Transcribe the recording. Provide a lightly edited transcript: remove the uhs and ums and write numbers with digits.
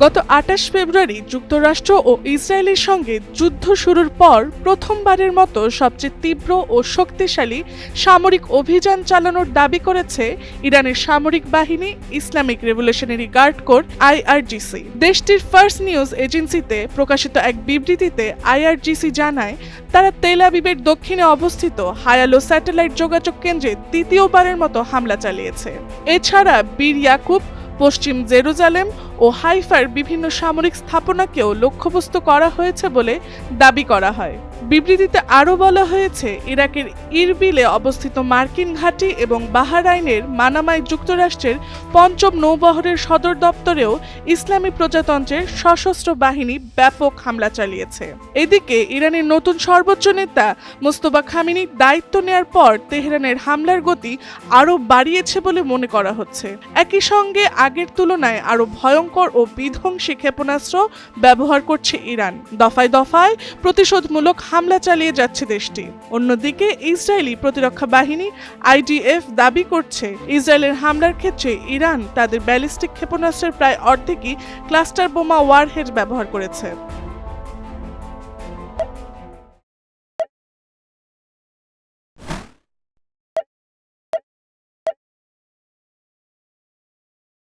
গত ২৮ ফেব্রুয়ারি যুক্তরাষ্ট্র ও ইসরায়েলের সঙ্গে যুদ্ধ শুরুর পর প্রথমবারের মতো সবচেয়ে তীব্র ও শক্তিশালী সামরিক অভিযান চালানোর দাবি করেছে ইরানের সামরিক বাহিনী Islamic revolutionary guard corps IRGC. দেশটির ফার্স্ট নিউজ এজেন্সিতে প্রকাশিত এক বিবৃতিতে আইআরজিসি জানায়, তারা তেল আবিবের দক্ষিণে অবস্থিত হায়ালো স্যাটেলাইট যোগাযোগ কেন্দ্রে দ্বিতীয়বারের মতো হামলা চালিয়েছে। এছাড়া বীর ইয়াকুব, পশ্চিম জেরুজালেম ও হাইফার বিভিন্ন সামরিক স্থাপনাকেও লক্ষ্যবস্তু করা হয়েছে বলে দাবি করা হয়। বিবৃতিতে আরও বলা হয়েছে, ইরাকের ইরবিলে অবস্থিত মার্কিন ঘাঁটি এবং বাহরাইনের মানামায় যুক্তরাষ্ট্রের পঞ্চম নৌবহরের সদর দপ্তরেও ইসলামী প্রজাতন্ত্রের সশস্ত্র বাহিনী ব্যাপক হামলা চালিয়েছে। এদিকে ইরানের নতুন সর্বোচ্চ নেতা মোস্তফা খামেনি দায়িত্ব নেয়ার পর তেহরানের হামলার গতি আরও বাড়িয়েছে বলে মনে করা হচ্ছে। একই সঙ্গে আগের তুলনায় আরও ভয়ঙ্কর ও বিধ্বংসী ক্ষেপণাস্ত্র ব্যবহার করছে ইরান। দফায় দফায় প্রতিশোধমূলক হামলা চালিয়ে যাচ্ছে দেশটি। অন্যদিকে ইসরায়েলি প্রতিরক্ষা বাহিনী আইডিএফ দাবি করছে, ইসরায়েলের হামলার ক্ষেত্রে ইরান তাদের ব্যালিস্টিক ক্ষেপণাস্ত্রের প্রায় অর্ধেকই ক্লাস্টার বোমা ওয়ারহেড ব্যবহার করেছে।